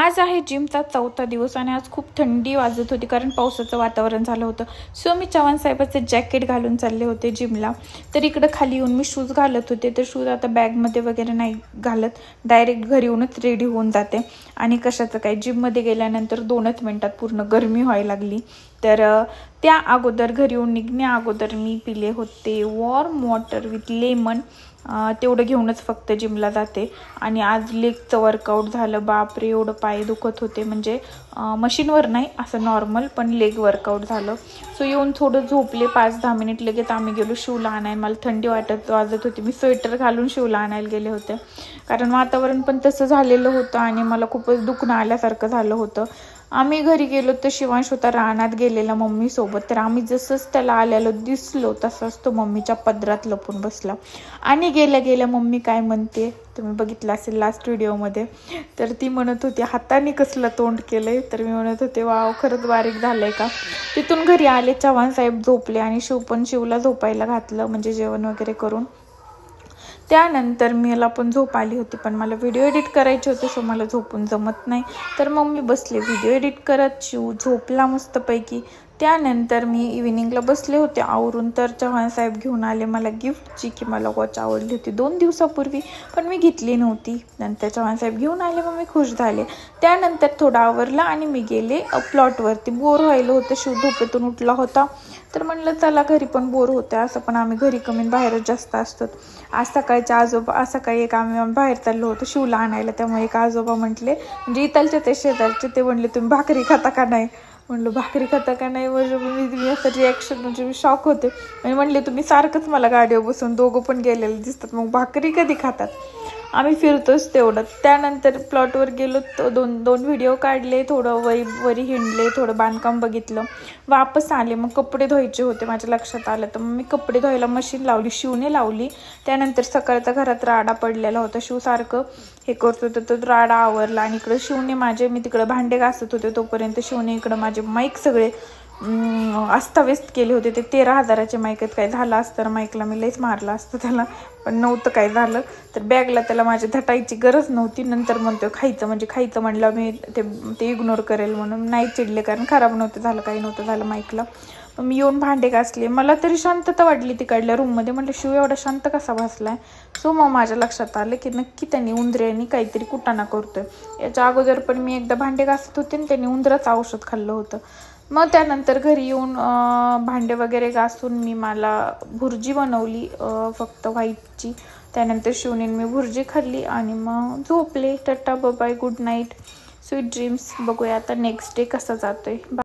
आज आहे जिमचा 4था दिवस आणि आज खूप थंडी वाजत होती कारण पावसाचं वातावरण झालं होतं. सो मी चव्हाण साहेबाचे जॅकेट घालून चालले होते जिमला. तर इकडं खाली येऊन मी शूज घालत होते. तर शूज आता बॅगमध्ये वगैरे नाही घालत, डायरेक्ट घरी येऊनच रेडी होऊन जाते. आणि कशाचं काय, जिममध्ये गेल्यानंतर 2च मिनिटात पूर्ण गरमी व्हायला लागली. तर त्या अगोदर घरी येऊन निघण्या अगोदर मी पिले होते वॉर्म वॉटर विथ लेमन. तेवढं घेऊनच फक्त जिमला जाते. आणि आज लेगचं वर्कआउट झालं. बापरे, एवढं पाय दुखत होते. म्हणजे मशीनवर नाही, असं नॉर्मल, पण लेग वर्कआउट झालं. सो येऊन थोडं झोपले 5-10 मिनिट. लगेच आम्ही गेलो शिवला आणायला. मला थंडी वाजत होती. मी स्वेटर घालून शिवला आणायला गेले होते कारण वातावरण पण तसं झालेलं होतं आणि मला खूपच दुखणं आल्यासारखं झालं होतं. आम्ही घरी गेलो तर शिवांश होता रानात गेलेला मम्मीसोबत. तर आम्ही जसंच त्याला आलेलो दिसलो तसंच तो मम्मीच्या पदरात लपून बसला. आणि गेल्या गेल्या मम्मी काय म्हणते तुम्ही बघितलं असेल लास्ट व्हिडिओमध्ये. तर ती म्हणत होती हाताने कसलं तोंड केलंय. तर मी म्हणत होते वाव, खरंच बारीक झालंय का. तिथून घरी आले, चव्हाण साहेब झोपले आणि शिवला झोपायला घातलं, म्हणजे जेवण वगैरे करून. त्यानंतर मला पण झोप आली होती, पण मला व्हिडिओ एडिट करायचे होते. सो मला झोपून जमत नाही. तर मग मी बसले व्हिडिओ एडिट करत. शिव झोपला मस्तपैकी. त्यानंतर मी इव्हिनिंगला बसले होते आवरून. तर चव्हाण साहेब घेऊन आले मला गिफ्टची, की मला वॉच आवडली होती 2 दिवसापूर्वी, पण मी घेतली नव्हती. नंतर चव्हाण साहेब घेऊन आले, मग मी खुश झाले. त्यानंतर थोडं आवरला आणि मी गेले प्लॉटवरती. बोर व्हायला होतं, शिव झोपेतून उठला होता. तर म्हणलं चला, घरी पण बोर होतं. असं पण आम्ही घरी कमी बाहेरच जास्त असतो. आज सकाळी एक आम्ही बाहेर चाललो होतो शिवला आणायला. त्यामुळे एक आजोबा म्हटले, म्हणजे इथलचे ते शेजारचे, ते म्हणले तुम्ही भाकरी खाता का नाही. म्हणलं भाकरी खाता का नाही. म्हणजे मी असं रिॲक्शन, म्हणजे मी शॉक होते. आणि म्हणले तुम्ही सारखंच मला गाडीवर बसून दोघं पण गेलेले दिसतात, मग भाकरी कधी खातात. आम्ही फिरतोच तेवढं. त्यानंतर प्लॉटवर गेलो, दोन व्हिडिओ काढले, थोडं वरी हिंडले, थोडं बांधकाम बघितलं, वापस आले. मग कपडे धुवायचे होते, माझ्या लक्षात आलं. तर मग मी कपडे धुवायला मशीन लावली, शिवने लावली. त्यानंतर सकाळचा घरात राडा पडलेला होता, शिव सारखं हे करत होतं, तो राडा आवरला. आणि इकडं शिवने मी तिकडं भांडे घासत होते तोपर्यंत शिवने इकडं माझे माईक सगळे अस्ताव्यस्त केले होते. ते 13,000चे माईक आहेत. काय झालं असतं माईकला, मी लईच मारलं असतं त्याला, पण नव्हतं काय झालं. तर बॅगला त्याला माझी धटायची गरज नव्हती. नंतर म्हणतो खायचं म्हणलं मी, ते इग्नोर करेल म्हणून नाही चिडले, कारण खराब नव्हतं झालं, काही नव्हतं झालं माईकला. मग मी येऊन भांडे घासले. मला तरी शांतता वाटली तिकडल्या रूममध्ये. म्हटलं शिव एवढा शांत कसा बसलाय. सो मग माझ्या लक्षात आलं की नक्की त्यांनी उंदऱ्यानी काहीतरी कुटाणा करतोय. याच्या अगोदर पण मी एकदा भांडे घासत होते आणि त्यांनी उंदराचं औषध खाल्लं होतं. मग त्यानंतर घरी येऊन भांडे वगैरे घासून मला भुर्जी बनवली, फक्त व्हाईटची. त्यानंतर शिवने मी भुर्जी खाल्ली आणि मग झोपले. Tata bye, good night, sweet dreams. बघूया आता नेक्स्ट डे कसा जातोय.